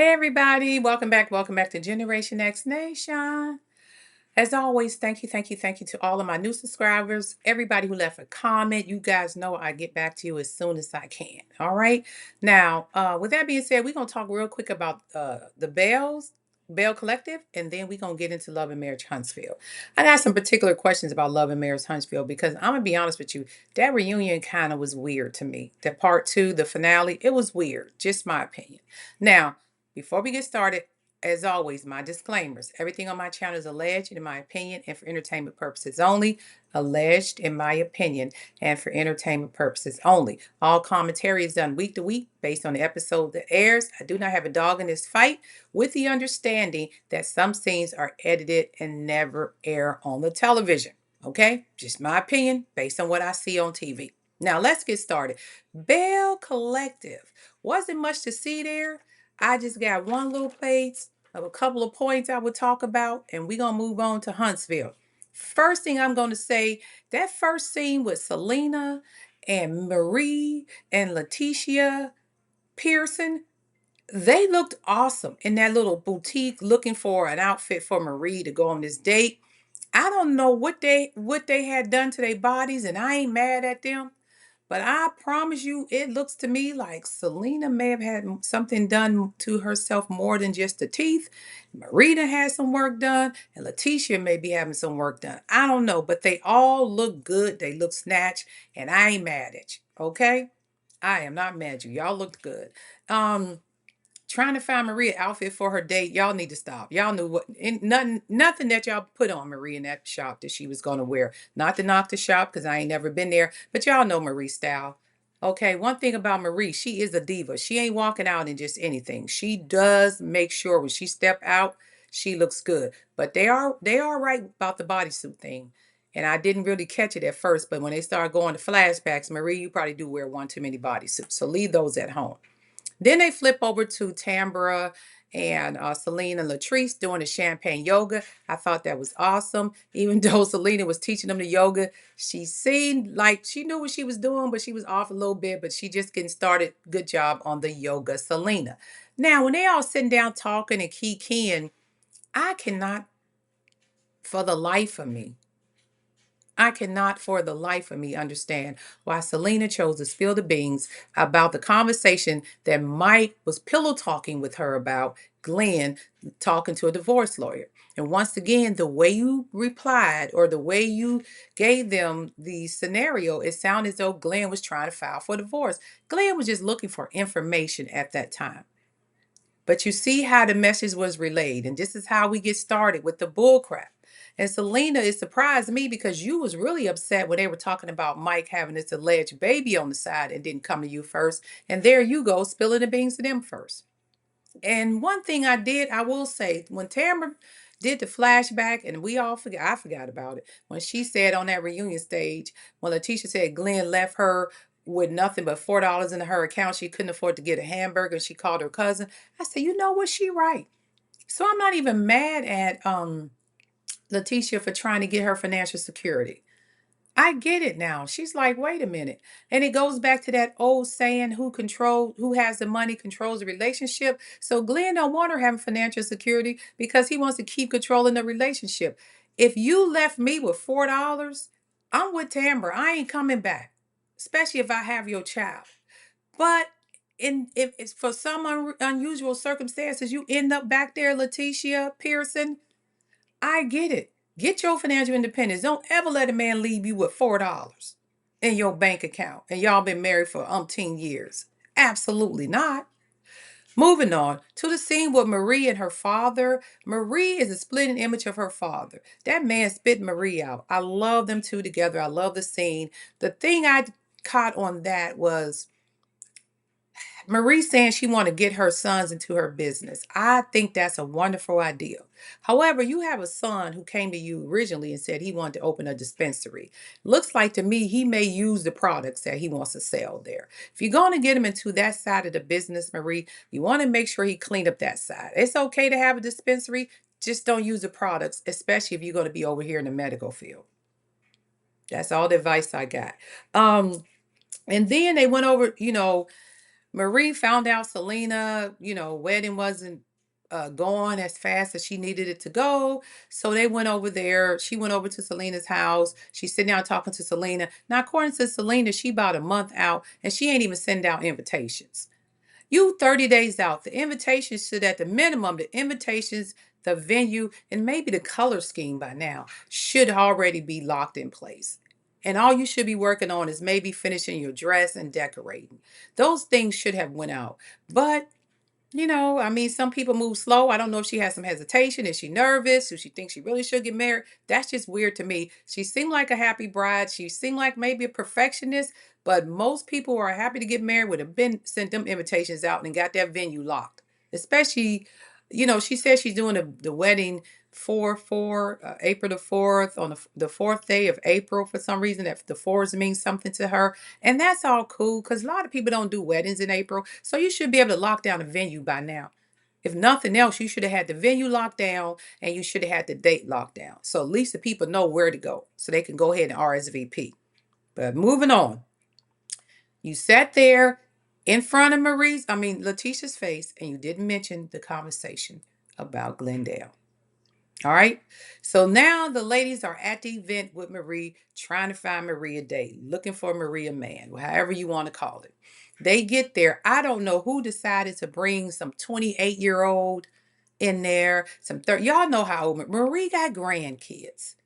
Hey everybody, welcome back. Welcome back to Generation X Nation. As always, thank you to all of my new subscribers, everybody who left a comment. You guys know I get back to you as soon as I can. All right. Now, with that being said, we're gonna talk real quick about the Belle Collective, and then we're gonna get into Love and Marriage Huntsville. I got some particular questions about Love and Marriage Huntsville because I'm gonna be honest with you, that reunion kind of was weird to me. That part two, the finale, it was weird, just my opinion. Now, before we get started, as always, my disclaimers. Everything on my channel is alleged in my opinion and for entertainment purposes only. Alleged in my opinion and for entertainment purposes only. All commentary is done week to week based on the episode that airs. I do not have a dog in this fight, with the understanding that some scenes are edited and never air on the television. Okay? Just my opinion based on what I see on TV. Now let's get started. Belle Collective. Wasn't much to see there. I just got one little page of a couple of points I would talk about, and we're going to move on to Huntsville. First thing I'm going to say, that first scene with Selena and Marie and Letitia Pearson, they looked awesome in that little boutique looking for an outfit for Marie to go on this date. I don't know what they had done to their bodies, and I ain't mad at them. But I promise you, it looks to me like Selena may have had something done to herself more than just the teeth. Marita had some work done, and Letitia may be having some work done. I don't know, but they all look good. They look snatched, and I ain't mad at you. Okay, I am not mad at you. Y'all looked good. Um, Trying to find Maria outfit for her date. Y'all need to stop. Y'all knew what nothing that y'all put on Marie in that shop that she was gonna wear. Not to knock the shop, because I ain't never been there, but y'all know Marie's style. Okay, one thing about Marie, she is a diva. She ain't walking out in just anything. She does make sure when she step out, she looks good. But they are right about the bodysuit thing. And I didn't really catch it at first, but when they started going to flashbacks, Marie, you probably do wear one too many bodysuits. So leave those at home. Then they flip over to Tambra and Selena and Latrice doing the champagne yoga. I thought that was awesome. Even though Selena was teaching them the yoga, she seemed like she knew what she was doing, but she was off a little bit, but she just getting started. Good job on the yoga, Selena. Now, when they all sitting down talking and keying, I cannot for the life of me I cannot for the life of me understand why Selena chose to spill the beans about the conversation that Mike was pillow talking with her about Glenn talking to a divorce lawyer. And once again, the way you replied or the way you gave them the scenario, it sounded as though Glenn was trying to file for divorce. Glenn was just looking for information at that time. But you see how the message was relayed, and this is how we get started with the bullcrap. And Selena, it surprised me because you was really upset when they were talking about Mike having this alleged baby on the side and didn't come to you first. And there you go, spilling the beans to them first. And one thing I will say, when Tamara did the flashback, and we all forgot, I forgot about it, when she said on that reunion stage, when Letitia said Glenn left her with nothing but $4 in her account, she couldn't afford to get a hamburger, and she called her cousin. I said, you know what, she right. So I'm not even mad at Letitia for trying to get her financial security. I get it now. She's like, wait a minute. And it goes back to that old saying, who has the money controls the relationship. So Glenn don't want her having financial security because he wants to keep controlling the relationship. If you left me with $4, I'm with Tamara. I ain't coming back, especially if I have your child. But if it's for some unusual circumstances, you end up back there, Letitia Pearson, I get it. Get your financial independence. Don't ever let a man leave you with $4 in your bank account and y'all been married for umpteen years. Absolutely not. Moving on to the scene with Marie and her father. Marie is a splitting image of her father. That man spit Marie out. I love them two together. I love the scene. The thing I caught on that was Marie saying she want to get her sons into her business. I think that's a wonderful idea. However, you have a son who came to you originally and said he wanted to open a dispensary. Looks like to me he may use the products that he wants to sell there. If you're going to get him into that side of the business, Marie, you want to make sure he cleaned up that side. It's okay to have a dispensary, just don't use the products, especially if you're going to be over here in the medical field. That's all the advice I got. And then they went over, Marie found out Selena, wedding wasn't going as fast as she needed it to go. So they went over there. She went over to Selena's house. She's sitting down talking to Selena. Now, according to Selena, she about a month out and she ain't even sending out invitations. You 30 days out. The invitations should, at the minimum, the invitations, the venue, and maybe the color scheme by now should already be locked in place. And all you should be working on is maybe finishing your dress and decorating. Those things should have went out. But I mean, some people move slow. I don't know if she has some hesitation. Is she nervous? Do she think she really should get married? That's just weird to me. She seemed like a happy bride. She seemed like maybe a perfectionist, but most people who are happy to get married would have been sent them invitations out and got that venue locked. Especially, she said she's doing the wedding April the 4th, on the fourth day of April. For some reason, that the fours means something to her. And that's all cool because a lot of people don't do weddings in April. So you should be able to lock down a venue by now. If nothing else, you should have had the venue locked down and you should have had the date locked down. So at least the people know where to go so they can go ahead and RSVP. But moving on, you sat there in front of Letitia's face, and you didn't mention the conversation about Glendale. All right. So now the ladies are at the event with Marie, trying to find Marie a date, looking for Marie a man, however you want to call it. They get there. I don't know who decided to bring some 28-year-old in there, some 30. Y'all know how old Marie got grandkids.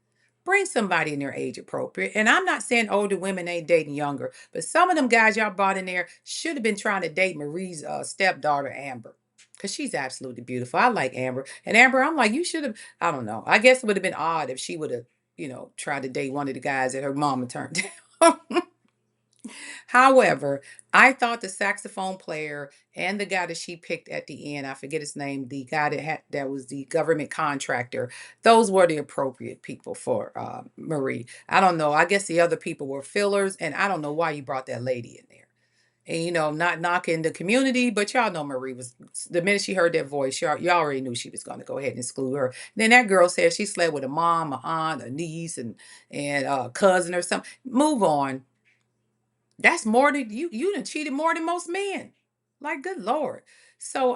Bring somebody in there age appropriate. And I'm not saying older women ain't dating younger, but some of them guys y'all brought in there should have been trying to date Marie's stepdaughter, Amber. Because she's absolutely beautiful. I like Amber. And Amber, I'm like, you should have, I don't know. I guess it would have been odd if she would have, tried to date one of the guys that her mama turned down. However, I thought the saxophone player and the guy that she picked at the end, I forget his name, the guy that was the government contractor, those were the appropriate people for Marie. I don't know. I guess the other people were fillers, and I don't know why you brought that lady in there. And not knocking the community, but y'all know Marie was, the minute she heard that voice, y'all already knew she was going to go ahead and exclude her. Then that girl said she slept with a mom, a aunt, a niece, and a cousin or something. Move on. That's more than you done cheated more than most men. Like, good Lord. So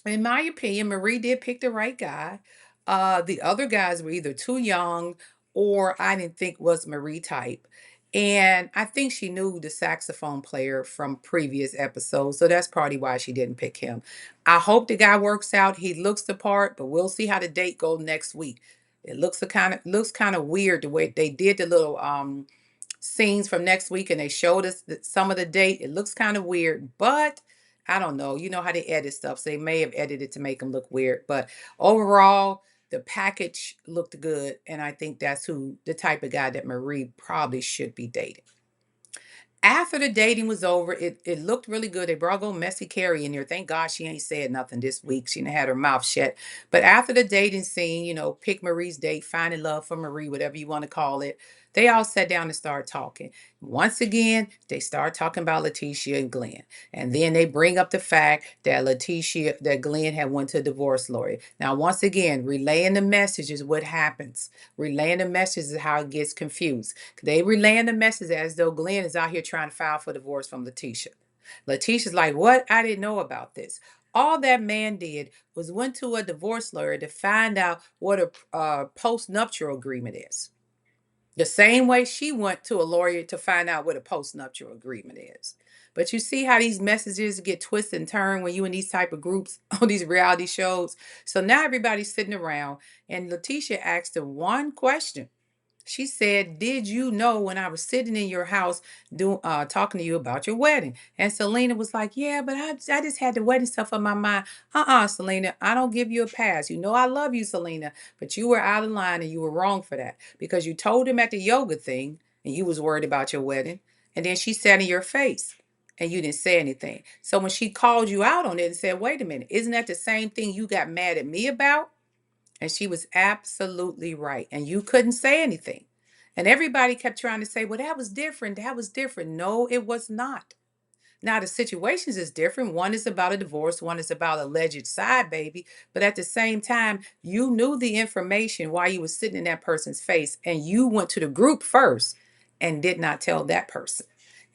in my opinion, Marie did pick the right guy. The other guys were either too young or I didn't think was Marie type. And I think she knew the saxophone player from previous episodes. So that's probably why she didn't pick him. I hope the guy works out. He looks the part, but we'll see how the date goes next week. It looks kind of weird the way they did the little scenes from next week and they showed us some of the date. It looks kind of weird, but I don't know. You know how they edit stuff, so they may have edited to make them look weird. But overall, the package looked good, and I think that's the type of guy that Marie probably should be dating. After the dating was over, it looked really good. They brought old Messy Carrie in here. Thank God she ain't said nothing this week. She done had her mouth shut. But after the dating scene, pick Marie's date, finding love for Marie, whatever you want to call it, they all sat down and started talking. Once again, they start talking about Letitia and Glenn. And then they bring up the fact that Glenn had went to a divorce lawyer. Now, once again, relaying the message is what happens. Relaying the message is how it gets confused. They relaying the message as though Glenn is out here trying to file for divorce from Letitia. Letitia's like, what? I didn't know about this. All that man did was went to a divorce lawyer to find out what a post-nuptial agreement is. The same way she went to a lawyer to find out what a post-nuptial agreement is. But you see how these messages get twisted and turned when you in these type of groups on these reality shows. So now everybody's sitting around and Letitia asked her one question. She said, did you know when I was sitting in your house talking to you about your wedding? And Selena was like, yeah, but I just had the wedding stuff on my mind. Selena, I don't give you a pass. You know I love you, Selena, but you were out of line and you were wrong for that because you told him at the yoga thing and you was worried about your wedding. And then she sat in your face and you didn't say anything. So when she called you out on it and said, wait a minute, isn't that the same thing you got mad at me about? And she was absolutely right. And you couldn't say anything. And everybody kept trying to say, well, that was different. That was different. No, it was not. Now, the situations is different. One is about a divorce, one is about alleged side baby. But at the same time, you knew the information while you were sitting in that person's face, and you went to the group first and did not tell that person.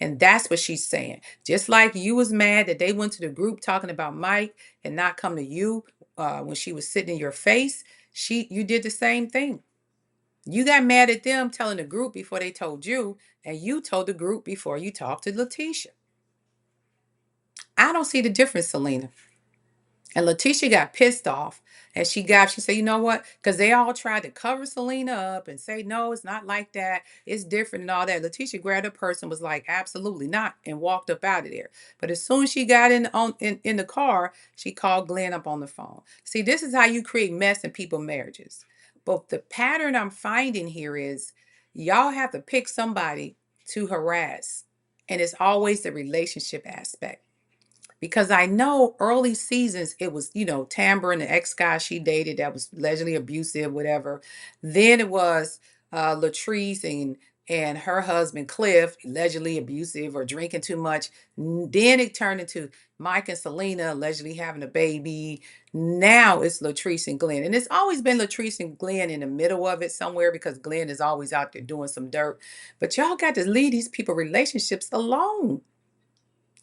And that's what she's saying. Just like you was mad that they went to the group talking about Mike and not come to you when she was sitting in your face, you did the same thing. You got mad at them telling the group before they told you, and you told the group before you talked to Letitia. I don't see the difference, Selena. And Letitia got pissed off. And she said, you know what? Because they all tried to cover Selena up and say, no, it's not like that. It's different and all that. Letitia grabbed her purse and was like, absolutely not, and walked up out of there. But as soon as she got in the car, she called Glenn up on the phone. See, this is how you create mess in people's marriages. But the pattern I'm finding here is y'all have to pick somebody to harass. And it's always the relationship aspect, because I know early seasons it was, Tamber and the ex guy she dated that was allegedly abusive, whatever. Then it was Latrice and her husband Cliff, allegedly abusive or drinking too much. Then it turned into Mike and Selena allegedly having a baby. Now it's Latrice and Glenn. And it's always been Latrice and Glenn in the middle of it somewhere, because Glenn is always out there doing some dirt. But y'all got to leave these people relationships alone.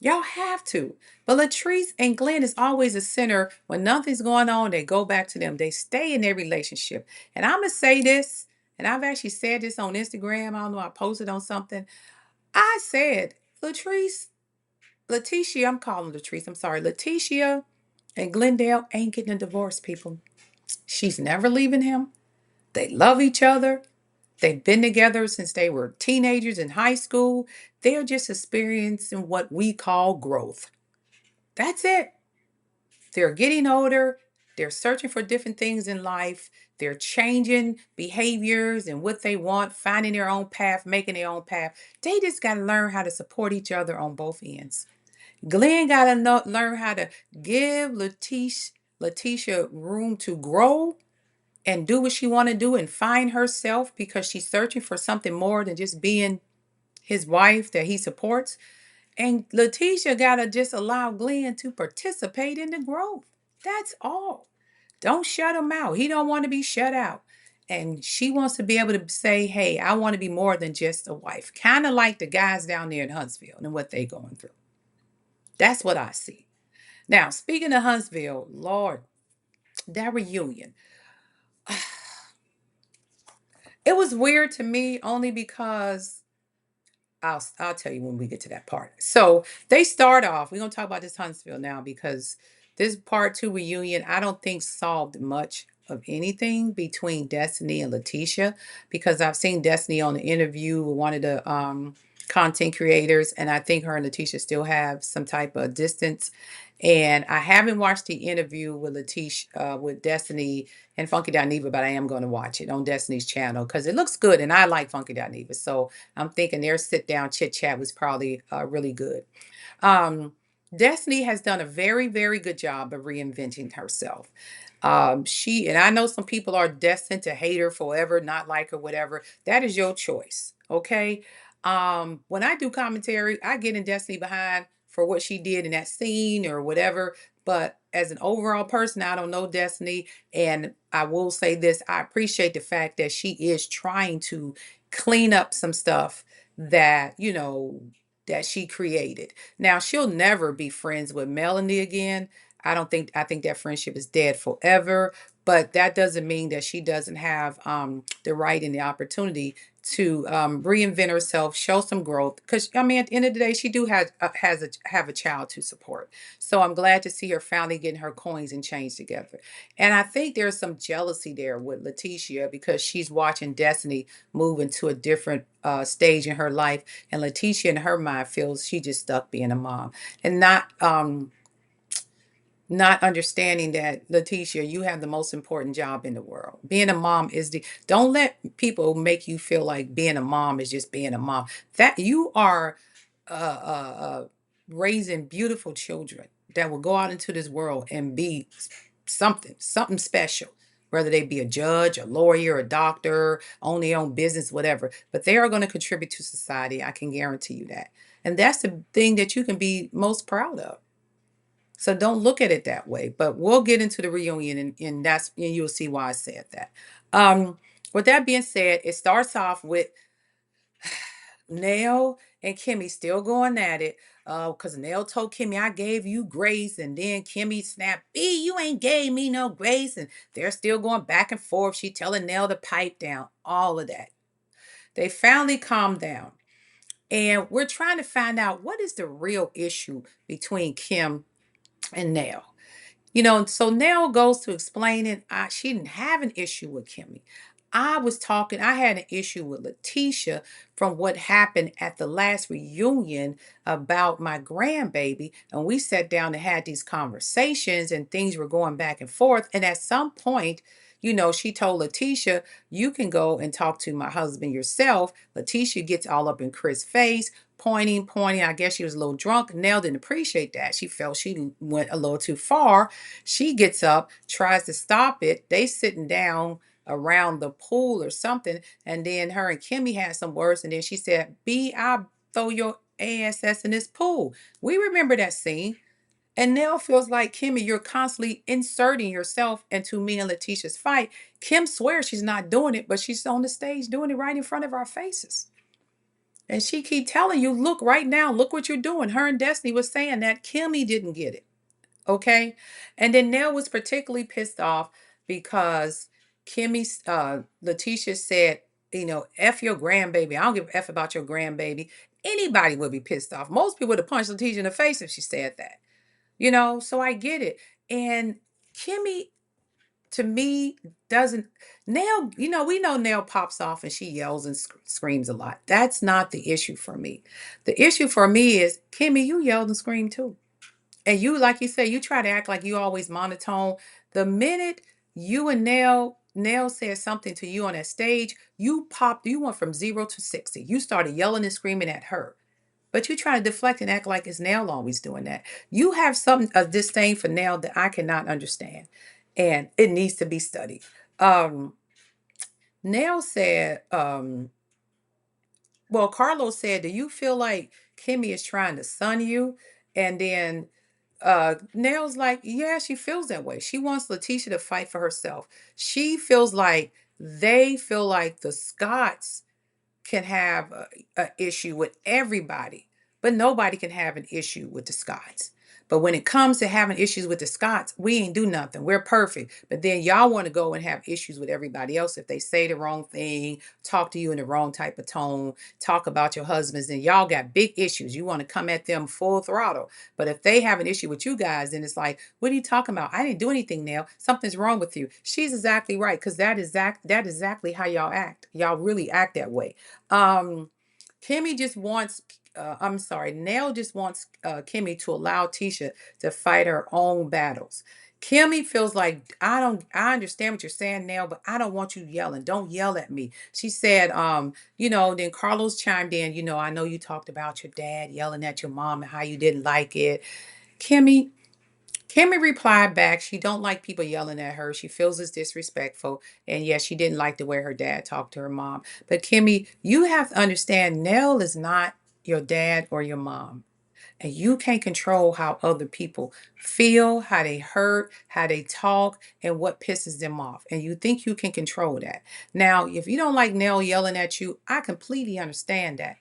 Y'all have to. But Latrice and Glenn is always a center. When nothing's going on, they go back to them. They stay in their relationship. And I'm going to say this, and I've actually said this on Instagram. I don't know, I posted on something. I said, Letitia, I'm calling Latrice, I'm sorry. Letitia and Glendale ain't getting a divorce, people. She's never leaving him. They love each other. They've been together since they were teenagers in high school. They're just experiencing what we call growth. That's it. They're getting older. They're searching for different things in life. They're changing behaviors and what they want, finding their own path, making their own path. They just got to learn how to support each other on both ends. Glenn got to learn how to give Letitia room to grow and do what she want to do and find herself, because she's searching for something more than just being his wife that he supports. And Letitia got to just allow Glenn to participate in the growth. That's all. Don't shut him out. He don't want to be shut out. And she wants to be able to say, hey, I want to be more than just a wife. Kind of like the guys down there in Huntsville and what they going through. That's what I see. Now, speaking of Huntsville, Lord, that reunion. It was weird to me only because I'll tell you when we get to that part. So they start off. We're gonna talk about this Huntsville now, because this part two reunion I don't think solved much of anything between Destiny and Letitia, because I've seen Destiny on the interview with one of the content creators, and I think her and Letitia still have some type of distance. And I haven't watched the interview with Letitia, with Destiny and Funky Dineva, but I am going to watch it on Destiny's channel because it looks good, and I like Funky Dineva. So I'm thinking their sit down chit chat was probably really good. Um, Destiny has done a very, very good job of reinventing herself. She, and I know some people are destined to hate her forever, not like her, whatever. That is your choice. Okay. When I do commentary, I get in Destiny behind for what she did in that scene or whatever. But as an overall person, I don't know Destiny. And I will say this, I appreciate the fact that she is trying to clean up some stuff that, that she created. Now, she'll never be friends with Melanie again. I think that friendship is dead forever, but that doesn't mean that she doesn't have the right and the opportunity to reinvent herself, show some growth. Because I mean, at the end of the day, she do have a child to support. So I'm glad to see her finally getting her coins and change together. And I think there's some jealousy there with Letitia, because she's watching Destiny move into a different stage in her life, and Letitia in her mind feels she just stuck being a mom and not understanding that, Letitia, you have the most important job in the world. Being a mom is don't let people make you feel like being a mom is just being a mom. That you are uh, uh, uh, raising beautiful children that will go out into this world and be something special. Whether they be a judge, a lawyer, a doctor, own their own business, whatever. But they are going to contribute to society. I can guarantee you that. And that's the thing that you can be most proud of. So don't look at it that way. But we'll get into the reunion, and you'll see why I said that. With that being said, it starts off with Nell And Kimmy still going at it. Because Nell told Kimmy, I gave you grace. And then Kimmy snapped, B, you ain't gave me no grace. And they're still going back and forth. She telling Nell to pipe down. All of that. They finally calmed down. And we're trying to find out what is the real issue between Kim and Nell. So Nell goes to explain it. She didn't have an issue with Kimmy. I had an issue with Letitia from what happened at the last reunion about my grandbaby. And we sat down and had these conversations and things were going back and forth. And at some point, she told Letitia, you can go and talk to my husband yourself. Letitia gets all up in Chris' face, pointing. I guess she was a little drunk. Nell didn't appreciate that. She felt she went a little too far. She gets up, tries to stop it. They sitting down around the pool or something. And then her and Kimmy had some words. And then she said, B, I'll throw your ass in this pool. We remember that scene. And Nell feels like, Kimmy, you're constantly inserting yourself into me and Letitia's fight. Kim swears she's not doing it, but she's on the stage doing it right in front of our faces. And she keep telling you, look right now, look what you're doing. Her and Destiny was saying that Kimmy didn't get it. Okay. And then Nell was particularly pissed off because Letitia said, F your grandbaby. I don't give a F about your grandbaby. Anybody would be pissed off. Most people would have punched Letitia in the face if she said that. So I get it. And Kimmy, to me, doesn't Nell, we know Nell pops off and she yells and screams a lot. That's not the issue for me. The issue for me is, Kimmy, you yelled and screamed too. And you, like you say, you try to act like you always monotone. The minute you and Nell said something to you on that stage, you went from 0 to 60. You started yelling and screaming at her. But you try to deflect and act like it's Nell always doing that. You have a disdain for Nell that I cannot understand. And it needs to be studied. Um, Nell said, Carlos said, do you feel like Kimmy is trying to sun you? And then Nell's like, yeah, she feels that way. She wants Letitia to fight for herself. She feels like they feel like the Scotts can have a issue with everybody, but nobody can have an issue with the Scotts. But when it comes to having issues with the Scotts, we ain't do nothing. We're perfect. But then y'all want to go and have issues with everybody else if they say the wrong thing, talk to you in the wrong type of tone, talk about your husbands, and y'all got big issues. You want to come at them full throttle. But if they have an issue with you guys, then it's like, what are you talking about? I didn't do anything, Nell. Something's wrong with you. She's exactly right, because that is exactly how y'all act. Y'all really act that way. Um, Kimmy just wants, I'm sorry, Nell just wants Kimmy to allow Tisha to fight her own battles. Kimmy feels like, I understand what you're saying, Nell, but I don't want you yelling. Don't yell at me. She said, then Carlos chimed in, I know you talked about your dad yelling at your mom and how you didn't like it. Kimmy, Kimmy replied back, she don't like people yelling at her. She feels it's disrespectful. And yes, she didn't like the way her dad talked to her mom. But Kimmy, you have to understand, Nell is not your dad or your mom. And you can't control how other people feel, how they hurt, how they talk, and what pisses them off. And you think you can control that. Now, if you don't like Nell yelling at you, I completely understand that.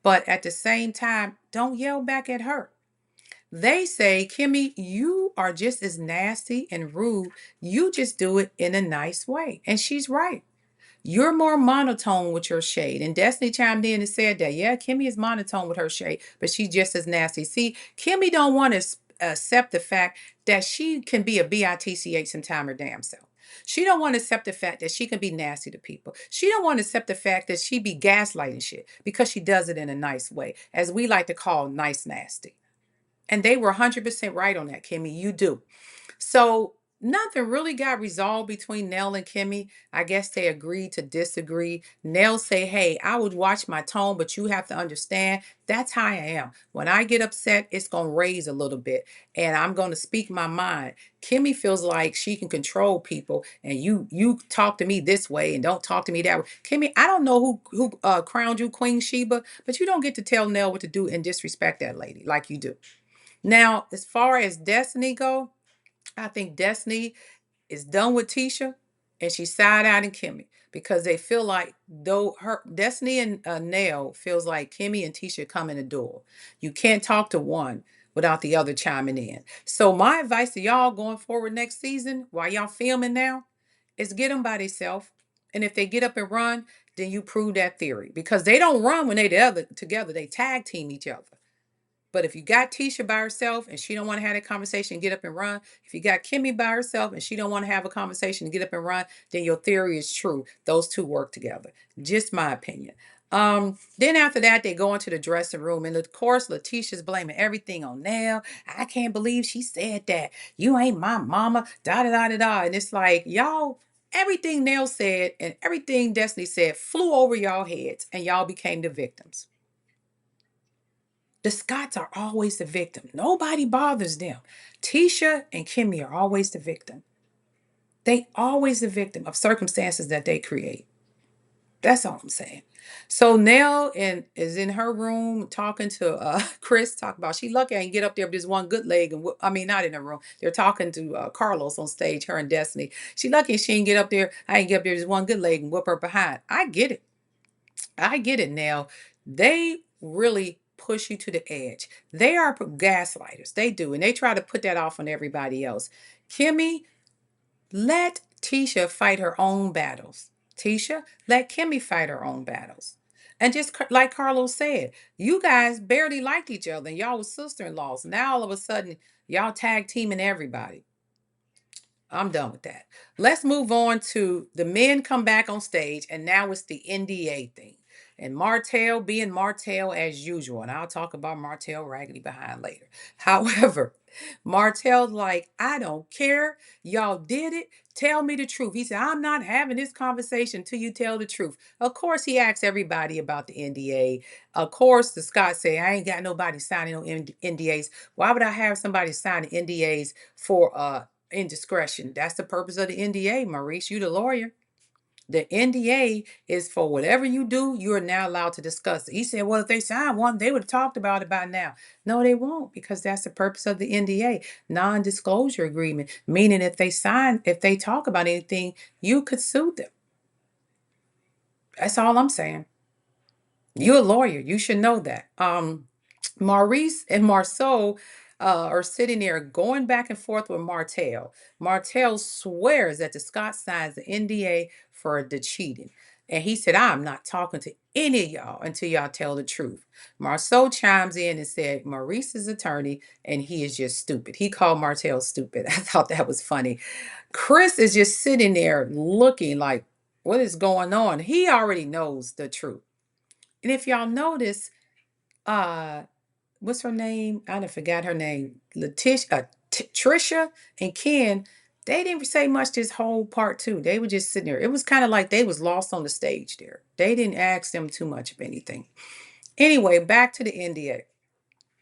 But at the same time, don't yell back at her. They say, Kimmy, you are just as nasty and rude. You just do it in a nice way. And she's right. You're more monotone with your shade. And Destiny chimed in and said that, yeah, Kimmy is monotone with her shade, but she's just as nasty. See, Kimmy don't want to accept the fact that she can be a bitch sometime her damn self. She don't want to accept the fact that she can be nasty to people. She don't want to accept the fact that she be gaslighting shit because she does it in a nice way, as we like to call nice nasty. And they were 100% right on that, Kimmy. You do. So nothing really got resolved between Nell and Kimmy. I guess they agreed to disagree. Nell say, hey, I would watch my tone, but you have to understand that's how I am. When I get upset, it's going to raise a little bit and I'm going to speak my mind. Kimmy feels like she can control people and you talk to me this way and don't talk to me that way. Kimmy, I don't know who crowned you Queen Sheba, but you don't get to tell Nell what to do and disrespect that lady like you do. Now, as far as Destiny go, I think Destiny is done with Tisha. and she side-eyeing Kimmy because they feel like though her Destiny and Nell feels like Kimmy and Tisha come in a duel. You can't talk to one without the other chiming in. So my advice to y'all going forward next season, while y'all filming now, is get them by themselves. And if they get up and run, then you prove that theory because they don't run when they together. They tag team each other. But if you got Tisha by herself and she don't want to have that conversation, get up and run. If you got Kimmy by herself and she don't want to have a conversation, get up and run, then your theory is true. Those two work together. Just my opinion. Then after that, they go into the dressing room, and of course, Letitia's blaming everything on Nell. I can't believe she said that. You ain't my mama. Da da da da da. And it's like, y'all, everything Nell said and everything Destiny said flew over y'all heads, and y'all became the victims. The Scotts are always the victim. Nobody bothers them. Tisha and Kimmy are always the victim. They always the victim of circumstances that they create. That's all I'm saying. So Nell is in her room talking to Chris. Talk about she lucky I can get up there with this one good leg and I mean not in her room. They're talking to Carlos on stage. Her and Destiny. She lucky she ain't get up there. I ain't get up there with this one good leg and whoop her behind. I get it. I get it now. They really push you to the edge. They are gaslighters. They do. And they try to put that off on everybody else. Kimmy, let Tisha fight her own battles. Tisha, let Kimmy fight her own battles. And just like Carlos said, you guys barely liked each other and y'all was sister-in-laws. Now all of a sudden, y'all tag teaming everybody. I'm done with that. Let's move on to the men come back on stage, and now it's the NDA thing. And Martell being Martell as usual. And I'll talk about Martell raggedy behind later. However, Martell's like, I don't care. Y'all did it. Tell me the truth. He said, I'm not having this conversation till you tell the truth. Of course, he asked everybody about the NDA. Of course, the Scott say, I ain't got nobody signing no NDAs. Why would I have somebody sign NDAs for indiscretion? That's the purpose of the NDA, Maurice. You the lawyer. The NDA is for whatever you do, you are now allowed to discuss it. He said, well, if they signed one, they would have talked about it by now. No, they won't, because that's the purpose of the NDA, non-disclosure agreement, meaning if they talk about anything, you could sue them. That's all I'm saying. You're a lawyer. You should know that. Maurice and Marceau are sitting there going back and forth with Martell. Martell swears that the Scott signs the NDA for the cheating. And he said, I'm not talking to any of y'all until y'all tell the truth. Marceau chimes in and said, Maurice's attorney, and he is just stupid. He called Martell stupid. I thought that was funny. Chris is just sitting there looking like, what is going on? He already knows the truth. And if y'all notice, uh, what's her name? I done forgot her name. Trisha and Ken, they didn't say much this whole part too. They were just sitting there. It was kind of like they was lost on the stage there. They didn't ask them too much of anything. Anyway, back to the NDA.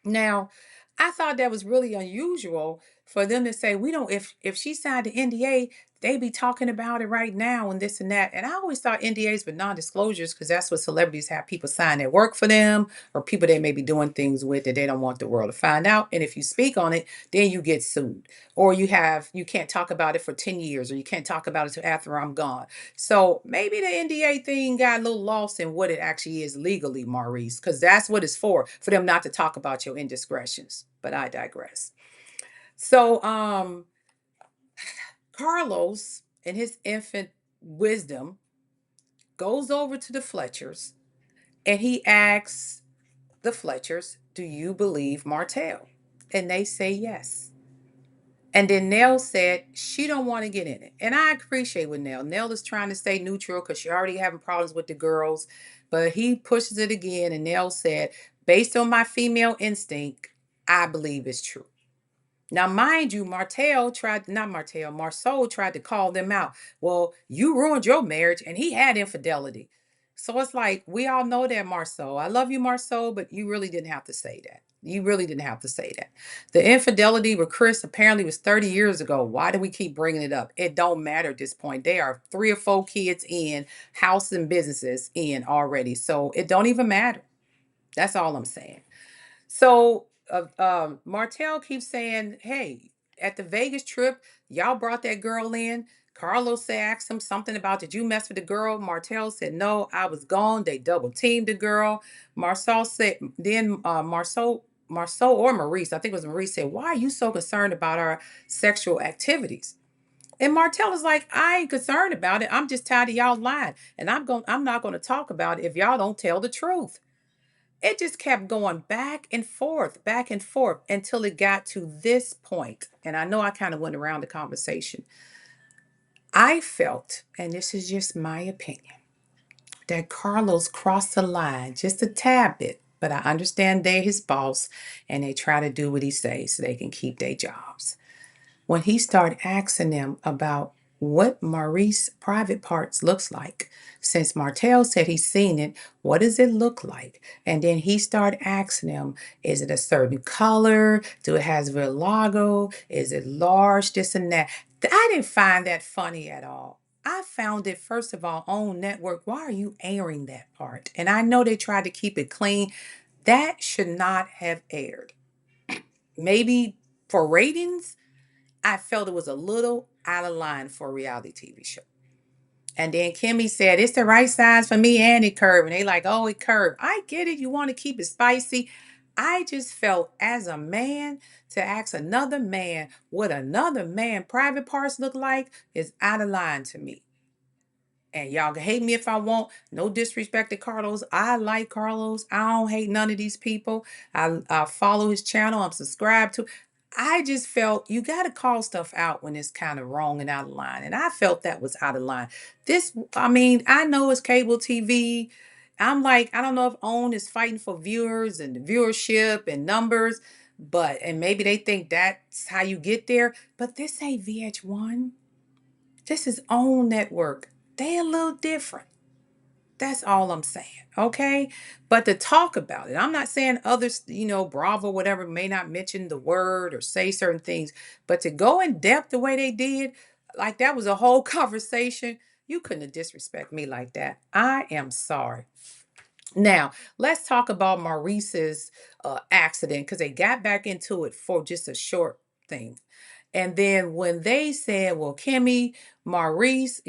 Now, I thought that was really unusual for them to say, we don't, if she signed the NDA, they be talking about it right now and this and that. And I always thought NDAs were non-disclosures because that's what celebrities have people sign that work for them or people they may be doing things with that they don't want the world to find out. And if you speak on it, then you get sued. Or you can't talk about it for 10 years, or you can't talk about it till after I'm gone. So maybe the NDA thing got a little lost in what it actually is legally, Maurice, because that's what it's for them not to talk about your indiscretions. But I digress. So Carlos, in his infant wisdom, goes over to the Fletchers and he asks the Fletchers, do you believe Martell? And they say yes. And then Nell said she don't want to get in it. And I appreciate with Nell. Nell is trying to stay neutral because she already having problems with the girls. But he pushes it again. And Nell said, based on my female instinct, I believe it's true. Now, mind you, Marceau tried to call them out. Well, you ruined your marriage and he had infidelity. So it's like, we all know that, Marceau. I love you, Marceau, but you really didn't have to say that. You really didn't have to say that. The infidelity with Chris apparently was 30 years ago. Why do we keep bringing it up? It don't matter at this point. They are 3 or 4 kids in, house and businesses in already. So it don't even matter. That's all I'm saying. So Martell keeps saying, hey, at the Vegas trip, y'all brought that girl in. Carlos said, asked him something about, did you mess with the girl? Martell said, no, I was gone. They double teamed the girl. Marcel said, then Marceau or Maurice, I think it was Maurice, said, why are you so concerned about our sexual activities? And Martell is like, I ain't concerned about it. I'm just tired of y'all lying. And I'm not gonna talk about it if y'all don't tell the truth. It just kept going back and forth until it got to this point. And I know I kind of went around the conversation. I felt, and this is just my opinion, that Carlos crossed the line just a tad bit. But I understand they're his boss and they try to do what he says so they can keep their jobs. When he started asking them about what Maurice private parts looks like, since Martell said he's seen it, what does it look like? And then he started asking them, is it a certain color? Do it has a real logo? Is it large? This and that. I didn't find that funny at all. I found it, first of all, on network. Why are you airing that part? And I know they tried to keep it clean. That should not have aired. Maybe for ratings, I felt it was a little out of line for a reality TV show. And then Kimmy said, it's the right size for me and it curved. And they like, oh, it curved. I get it. You want to keep it spicy. I just felt as a man to ask another man what another man private parts look like is out of line to me. And y'all can hate me if I want. No disrespect to Carlos. I like Carlos. I don't hate none of these people. I follow his channel. I'm subscribed to. I just felt you got to call stuff out when it's kind of wrong and out of line. And I felt that was out of line. I mean, I know it's cable TV. I'm like, I don't know if OWN is fighting for viewers and viewership and numbers, and maybe they think that's how you get there. But this ain't VH1. This is OWN network. They a little different. That's all I'm saying. Okay. But to talk about it, I'm not saying others, Bravo, whatever, may not mention the word or say certain things, but to go in depth the way they did, like that was a whole conversation. You couldn't have disrespect me like that. I am sorry. Now, let's talk about Maurice's accident because they got back into it for just a short thing. And then when they said, well, Kimmy, Maurice,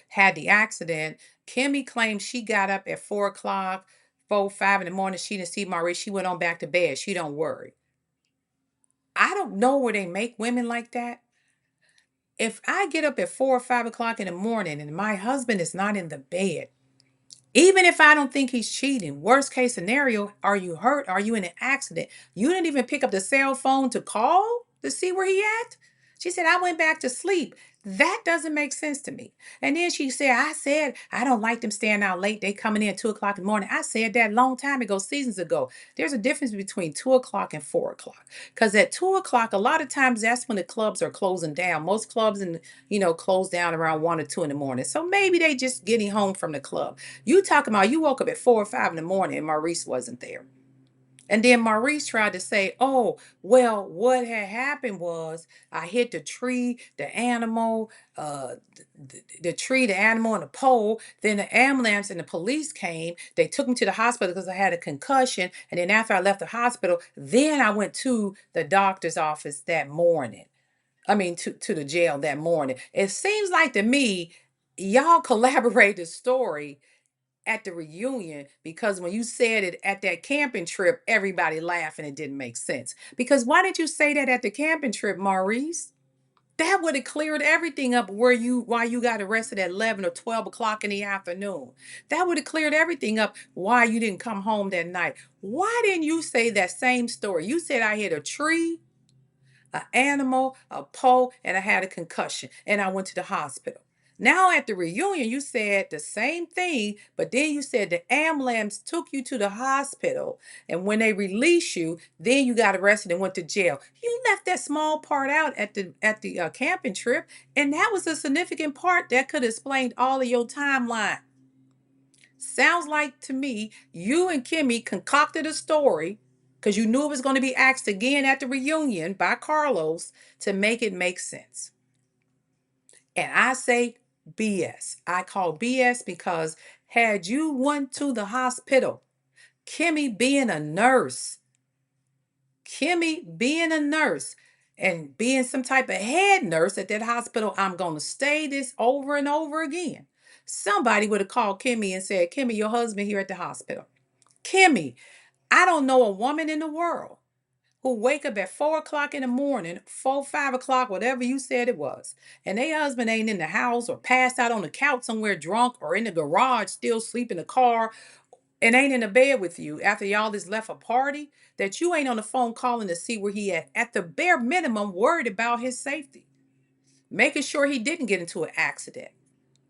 had the accident, Kimmy claimed she got up at 4 o'clock, 5 in the morning. She didn't see Maurice. She went on back to bed. She don't worry. I don't know where they make women like that. If I get up at 4 or 5 o'clock in the morning and my husband is not in the bed, even if I don't think he's cheating, worst case scenario, are you hurt? Are you in an accident? You didn't even pick up the cell phone to call to see where he at? She said, I went back to sleep. That doesn't make sense to me. And then she said, I don't like them staying out late. They coming in at 2 o'clock in the morning. I said that a long time ago, seasons ago. There's a difference between 2 o'clock and 4 o'clock. Because at 2 o'clock, a lot of times that's when the clubs are closing down. Most clubs close down around 1 or 2 in the morning. So maybe they just getting home from the club. You talking about you woke up at 4 or 5 in the morning and Maurice wasn't there. And then Maurice tried to say, oh, well, what had happened was I hit the tree, the animal, the tree, the animal, and the pole. Then the ambulance and the police came. They took me to the hospital because I had a concussion. And then after I left the hospital, then I went to the doctor's office that morning. I mean, to the jail that morning. It seems like to me, y'all collaborated the story at the reunion because when you said it at that camping trip, everybody laughed and it didn't make sense. Because why did you say that at the camping trip, Maurice? That would have cleared everything up why you got arrested at 11 or 12 o'clock in the afternoon. That would have cleared everything up why you didn't come home that night. Why didn't you say that same story? You said I hit a tree, an animal, a pole, and I had a concussion, and I went to the hospital. Now at the reunion, you said the same thing, but then you said the ambulance took you to the hospital, and when they released you, then you got arrested and went to jail. You left that small part out at the camping trip, and that was a significant part that could have explained all of your timeline. Sounds like to me you and Kimmy concocted a story because you knew it was going to be asked again at the reunion by Carlos to make it make sense. And I say BS. I call BS because had you went to the hospital, Kimmy being a nurse, Kimmy being a nurse, and being some type of head nurse at that hospital, I'm going to say this over and over again. Somebody would have called Kimmy and said, Kimmy, your husband here at the hospital. Kimmy, I don't know a woman in the world who wake up at 4 o'clock in the morning, 4, 5 o'clock, whatever you said it was, and their husband ain't in the house or passed out on the couch somewhere drunk or in the garage still sleep in the car and ain't in the bed with you after y'all just left a party, that you ain't on the phone calling to see where he at the bare minimum, worried about his safety, making sure he didn't get into an accident.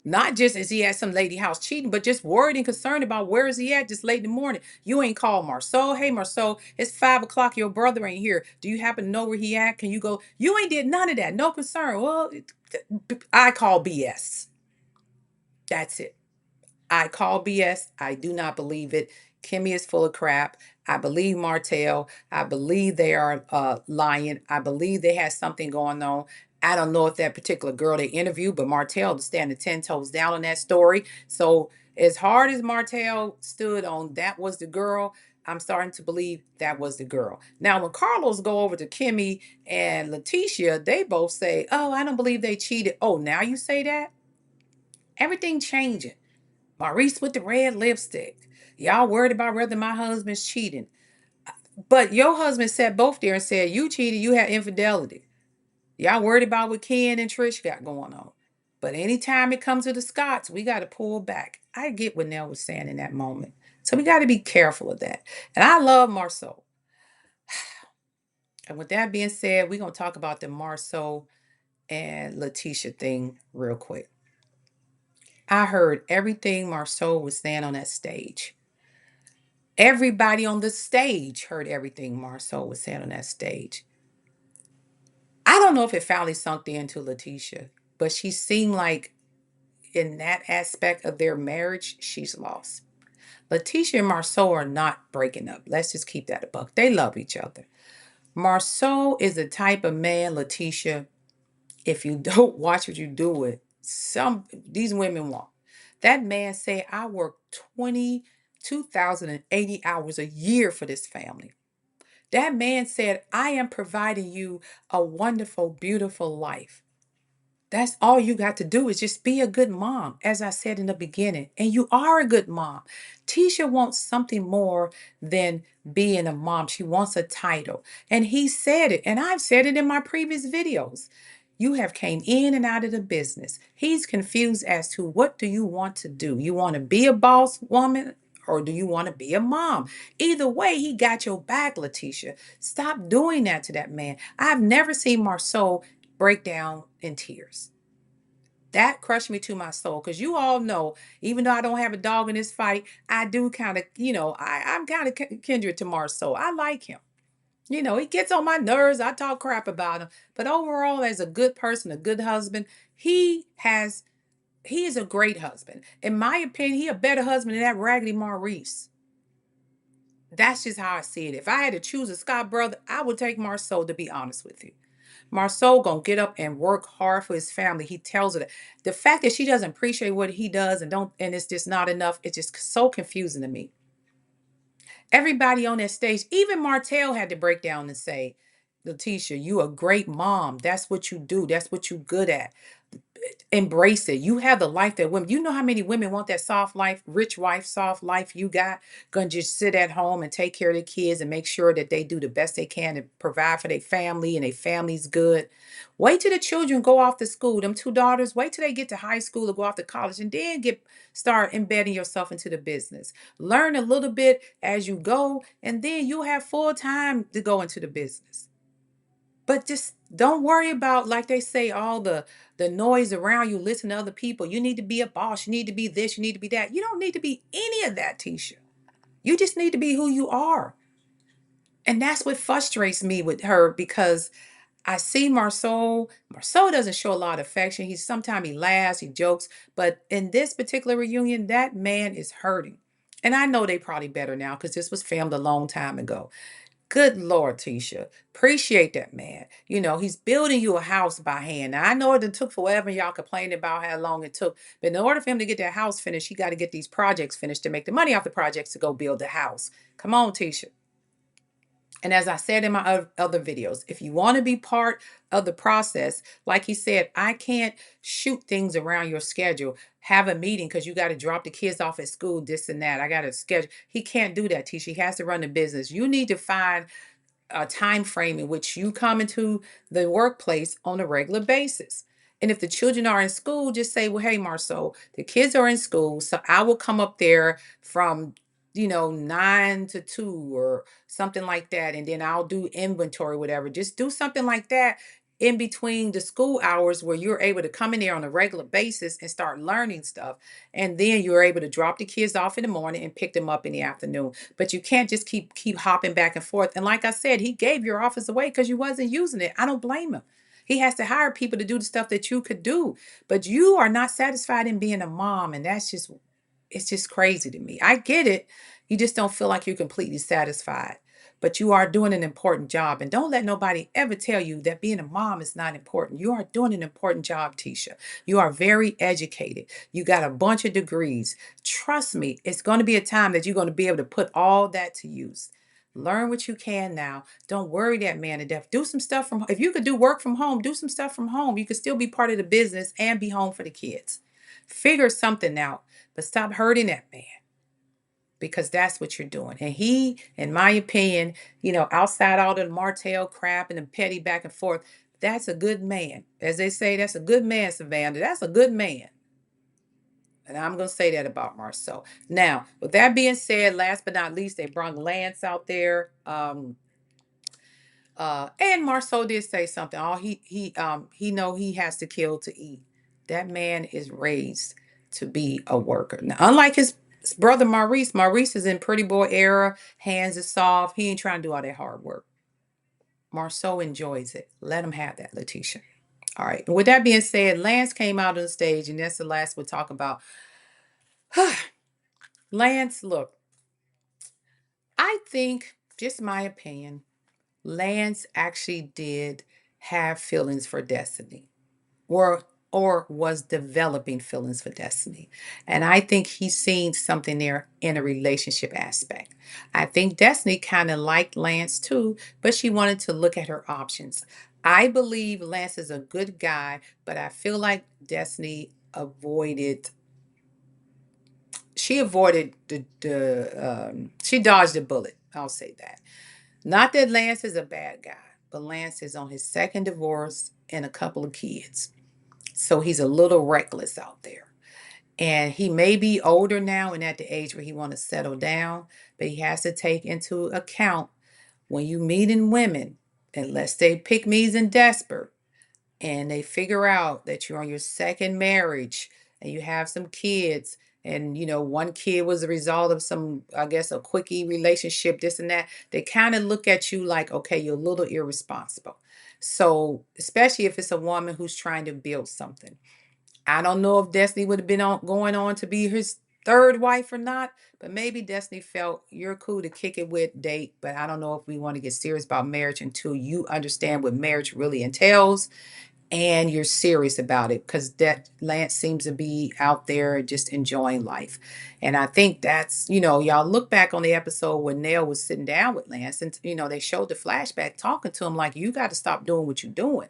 Not just is he at some lady house cheating, but just worried and concerned about where is he at just late in the morning. You ain't called Marceau. Hey, Marceau, it's 5 o'clock. Your brother ain't here. Do you happen to know where he at? Can you go? You ain't did none of that. No concern. Well, I call BS. That's it. I call BS. I do not believe it. Kimmy is full of crap. I believe Martell. I believe they are lying. I believe they had something going on. I don't know if that particular girl they interviewed, but Martell is standing 10 toes down on that story. So as hard as Martell stood on that was the girl, I'm starting to believe that was the girl. Now, when Carlos go over to Kimmy and Letitia, they both say, oh, I don't believe they cheated. Oh, now you say that? Everything changing. Maurice with the red lipstick. Y'all worried about whether my husband's cheating. But your husband sat both there and said, you cheated, you had infidelity. Y'all worried about what Ken and Trish got going on. But anytime it comes to the Scotts, we got to pull back. I get what Nell was saying in that moment. So we got to be careful of that. And I love Marceau. And with that being said, we're going to talk about the Marceau and Letitia thing real quick. I heard everything Marceau was saying on that stage. Everybody on the stage heard everything Marceau was saying on that stage. I don't know if it finally sunk into Letitia, but she seemed like in that aspect of their marriage, she's lost. Letitia and Marceau are not breaking up. Let's just keep that a buck. They love each other. Marceau is the type of man, Letitia, if you don't watch what you do with, these women won't. That man said, I work 22,080 hours a year for this family. That man said, I am providing you a wonderful, beautiful life. That's all you got to do is just be a good mom, as I said in the beginning. And you are a good mom. Tisha wants something more than being a mom. She wants a title. And he said it. And I've said it in my previous videos. You have came in and out of the business. He's confused as to what do you want to do? You want to be a boss woman or do you want to be a mom? Either way, he got your back, Letitia. Stop doing that to that man. I've never seen Marceau break down in tears. That crushed me to my soul because you all know, even though I don't have a dog in this fight, I do kind of, I'm kind of kindred to Marceau. I like him. He gets on my nerves. I talk crap about him. But overall, as a good person, a good husband, he is a great husband. In my opinion, he a better husband than that raggedy Maurice. That's just how I see it. If I had to choose a Scott brother, I would take Marceau, to be honest with you. Marceau gonna get up and work hard for his family. He tells her that. The fact that she doesn't appreciate what he does and it's just not enough, it's just so confusing to me. Everybody on that stage, even Martell had to break down and say, Letitia, you a great mom. That's what you do. That's what you good at. Embrace it. You have the life that women, you know how many women want that soft life, rich wife, soft life you got, gonna just sit at home and take care of their kids and make sure that they do the best they can to provide for their family and their family's good. Wait till the children go off to school. Them two daughters, wait till they get to high school or go off to college and then start embedding yourself into the business. Learn a little bit as you go, and then you'll have full time to go into the business. But just don't worry about, like they say, all the noise around you. Listen to other people. You need to be a boss. You need to be this. You need to be that. You don't need to be any of that, Tisha. You just need to be who you are. And that's what frustrates me with her because I see Marceau. Marceau doesn't show a lot of affection. Sometimes he laughs, he jokes, but in this particular reunion, that man is hurting. And I know they probably better now because this was filmed a long time ago. Good Lord, Tisha. Appreciate that man. He's building you a house by hand. Now, I know it took forever. Y'all complaining about how long it took. But in order for him to get that house finished, he got to get these projects finished to make the money off the projects to go build the house. Come on, Tisha. And as I said in my other videos, if you want to be part of the process, like he said, I can't shoot things around your schedule. Have a meeting because you got to drop the kids off at school, this and that. I got to schedule. He can't do that, Tisha. He has to run the business. You need to find a time frame in which you come into the workplace on a regular basis. And if the children are in school, just say, well, hey, Marceau, the kids are in school. So I will come up there from, 9 to 2 or something like that. And then I'll do inventory, whatever. Just do something like that in between the school hours where you're able to come in there on a regular basis and start learning stuff. And then you're able to drop the kids off in the morning and pick them up in the afternoon. But you can't just keep hopping back and forth. And like I said, he gave your office away because you wasn't using it. I don't blame him. He has to hire people to do the stuff that you could do. But you are not satisfied in being a mom. And it's just crazy to me. I get it. You just don't feel like you're completely satisfied. But you are doing an important job. And don't let nobody ever tell you that being a mom is not important. You are doing an important job, Tisha. You are very educated. You got a bunch of degrees. Trust me, it's going to be a time that you're going to be able to put all that to use. Learn what you can now. Don't worry that man to death. Do some stuff from, if you could do work from home, do some stuff from home. You could still be part of the business and be home for the kids. Figure something out, but stop hurting that man because that's what you're doing. And he, in my opinion, outside all the Martell crap and the petty back and forth, that's a good man. As they say, that's a good man, Savannah. That's a good man. And I'm going to say that about Marceau. Now, with that being said, last but not least, they brought Lance out there. And Marceau did say something. Oh, he know he has to kill to eat. That man is raised to be a worker. Now, unlike his brother Maurice, Maurice is in pretty boy era. Hands are soft. He ain't trying to do all that hard work. Marceau enjoys it. Let him have that, Letitia. All right. With that being said, Lance came out on the stage, and that's the last we'll talk about. Lance, look, I think, just my opinion, Lance actually did have feelings for Destiny, or was developing feelings for Destiny. And I think he's seen something there in a relationship aspect. I think Destiny kind of liked Lance too, but she wanted to look at her options. I believe Lance is a good guy, but I feel like Destiny avoided she dodged a bullet. I'll say that. Not that Lance is a bad guy, but Lance is on his second divorce and a couple of kids. So he's a little reckless out there. And he may be older now and at the age where he want to settle down, but he has to take into account when you meeting women, unless they pick me's and desperate, and they figure out that you're on your second marriage and you have some kids, and one kid was a result of some, I guess, a quickie relationship, this and that, they kind of look at you like, okay, you're a little irresponsible. So especially if it's a woman who's trying to build something. I don't know if Destiny would have been going on to be his third wife or not, but maybe Destiny felt you're cool to kick it with, date, but I don't know if we want to get serious about marriage until you understand what marriage really entails and you're serious about it, because that Lance seems to be out there just enjoying life. And I think that's, y'all look back on the episode when Nell was sitting down with Lance, and they showed the flashback talking to him like, you got to stop doing what you're doing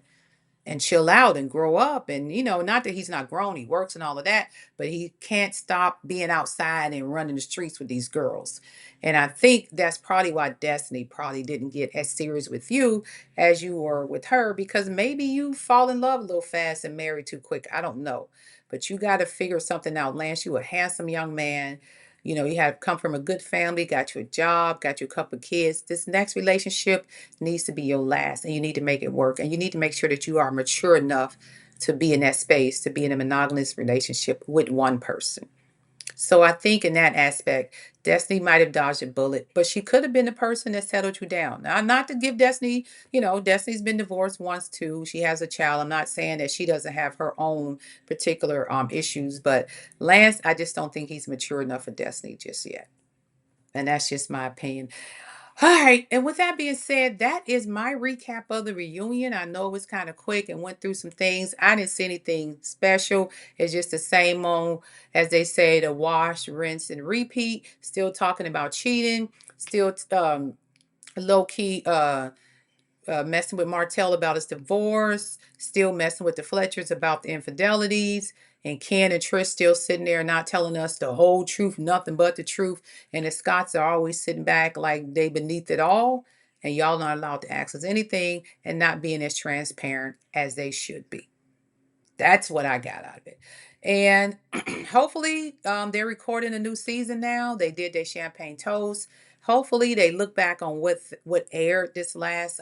and chill out and grow up. And, not that he's not grown, he works and all of that, but he can't stop being outside and running the streets with these girls. And I think that's probably why Destiny probably didn't get as serious with you as you were with her, because maybe you fall in love a little fast and marry too quick. I don't know. But you got to figure something out. Lance, you a handsome young man. You have come from a good family, got you a job, got you a couple of kids. This next relationship needs to be your last, and you need to make it work. And you need to make sure that you are mature enough to be in that space, to be in a monogamous relationship with one person. So I think in that aspect, Destiny might have dodged a bullet, but she could have been the person that settled you down. Now, not to give Destiny, Destiny's been divorced once too. She has a child. I'm not saying that she doesn't have her own particular issues, but Lance, I just don't think he's mature enough for Destiny just yet. And that's just my opinion. All right. And with that being said, that is my recap of the reunion. I know it was kind of quick and went through some things. I didn't see anything special. It's just the same old, as they say, the wash, rinse, and repeat. Still talking about cheating. Still low key messing with Martell about his divorce, still messing with the Fletchers about the infidelities, and Ken and Trish still sitting there not telling us the whole truth, nothing but the truth. And the Scotts are always sitting back like they beneath it all, and y'all not allowed to ask us anything and not being as transparent as they should be. That's what I got out of it. And hopefully, they're recording a new season now. They did their champagne toast. Hopefully, they look back on what aired this last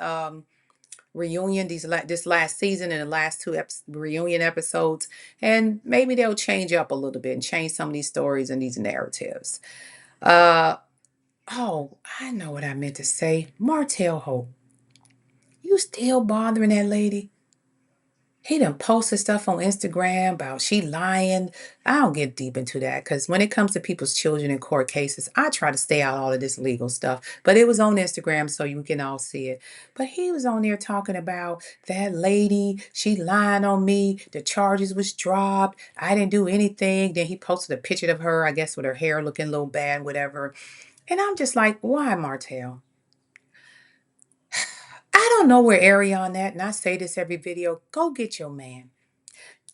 reunion, this last season and the last two reunion episodes, and maybe they'll change up a little bit and change some of these stories and these narratives. Uh oh, I know what I meant to say. Martell Hope, you still bothering that lady? He done posted stuff on Instagram about she lying. I don't get deep into that because when it comes to people's children in court cases, I try to stay out all of this legal stuff. But it was on Instagram so you can all see it. But he was on there talking about that lady, she lying on me. The charges was dropped. I didn't do anything. Then he posted a picture of her, I guess, with her hair looking a little bad, whatever. And I'm just like, why, Martell? I don't know where area on that, and I say this every video. Go get your man.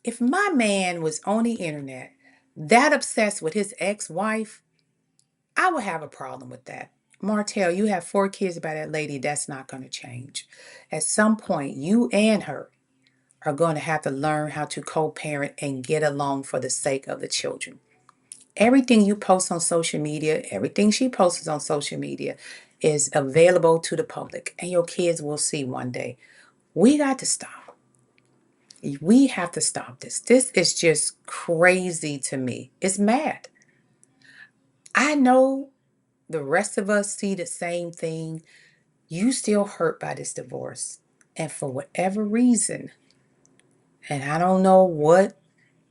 If my man was on the internet that obsessed with his ex-wife, I would have a problem with that. Martell, you have 4 kids by that lady. That's not going to change. At some point, you and her are going to have to learn how to co-parent and get along for the sake of the children. Everything you post on social media, everything she posts on social media is available to the public, and your kids will see one day. We got to stop. We have to stop this. This is just crazy to me. It's mad. I know the rest of us see the same thing. You still hurt by this divorce. And for whatever reason, and I don't know what,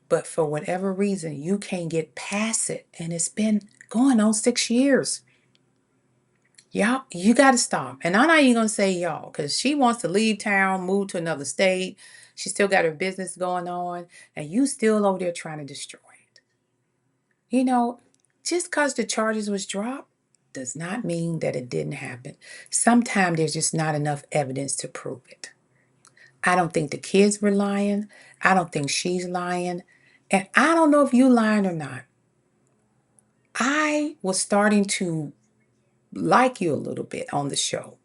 but for whatever reason, you can't get past it. And it's been going on 6 years. Y'all, you got to stop. And I'm not even going to say y'all because she wants to leave town, move to another state. She still got her business going on. And you still over there trying to destroy it. You know, just because the charges was dropped does not mean that it didn't happen. Sometimes there's just not enough evidence to prove it. I don't think the kids were lying. I don't think she's lying. And I don't know if you lying or not. I was starting to like you a little bit on the show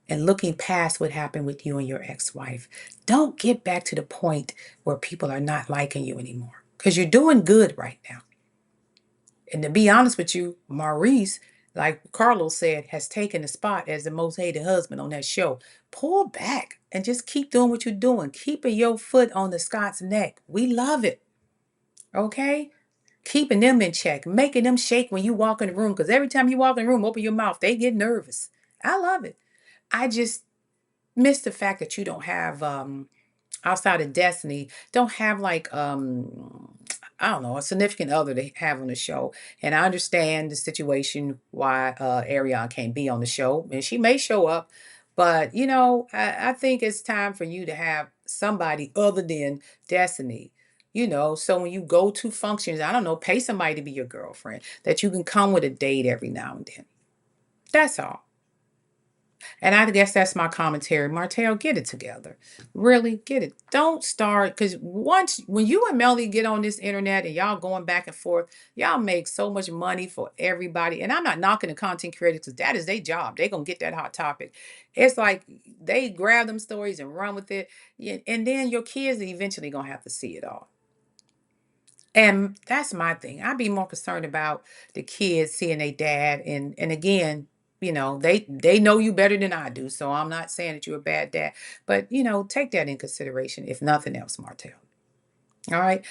and looking past what happened with you and your ex-wife. Don't get back to the point where people are not liking you anymore because you're doing good right now. And to be honest with you, Maurice, like Carlos said, has taken the spot as the most hated husband on that show. Pull back and just keep doing what you're doing. Keeping your foot on the Scott's neck. We love it. Okay? Keeping them in check. Making them shake when you walk in the room. Because every time you walk in the room, open your mouth, they get nervous. I love it. I just miss the fact that you don't have outside of Destiny, don't have like I don't know, a significant other to have on the show. And I understand the situation why Ariana can't be on the show. And she may show up, but I think it's time for you to have somebody other than Destiny. So when you go to functions, I don't know, pay somebody to be your girlfriend, that you can come with a date every now and then. That's all. And I guess that's my commentary. Martell, get it together. Really, get it. Don't start, because when you and Melly get on this internet and y'all going back and forth, y'all make so much money for everybody. And I'm not knocking the content creators because that is their job. They're going to get that hot topic. It's like they grab them stories and run with it. And then your kids are eventually going to have to see it all. And that's my thing. I'd be more concerned about the kids seeing their dad. And again, they know you better than I do. So I'm not saying that you're a bad dad. But, take that in consideration, if nothing else, Martell. All right.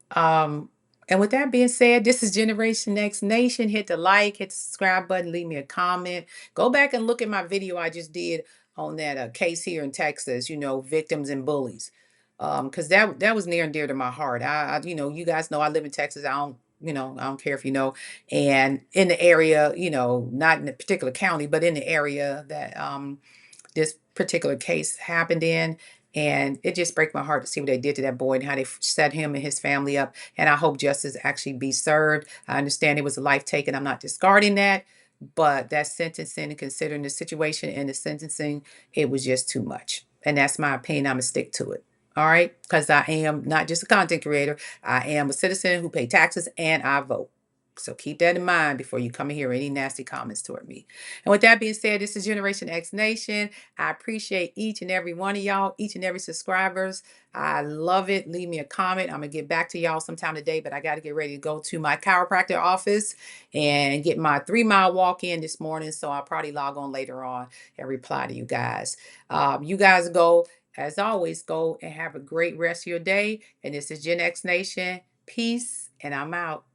Um, and with that being said, this is Generation Next Nation. Hit the like, hit the subscribe button, leave me a comment. Go back and look at my video I just did on that case here in Texas, victims and bullies. Because that was near and dear to my heart. You guys know I live in Texas. I don't care if you know. And in the area, not in a particular county, but in the area that this particular case happened in. And it just breaks my heart to see what they did to that boy and how they set him and his family up. And I hope justice actually be served. I understand it was a life taken. I'm not discarding that. but that sentencing and considering the situation and the sentencing, it was just too much. And that's my opinion. I'm gonna stick to it. All right, because I am not just a content creator. I am a citizen who pay taxes and I vote. So keep that in mind before you come in here any nasty comments toward me. And with that being said, this is Generation X Nation. I appreciate each and every one of y'all, each and every subscribers. I love it. Leave me a comment. I'm gonna get back to y'all sometime today, but I got to get ready to go to my chiropractor office and get my 3 mile walk in this morning. So I'll probably log on later on and reply to you guys. You guys go, as always, go and have a great rest of your day. And this is Gen X Nation. Peace, and I'm out.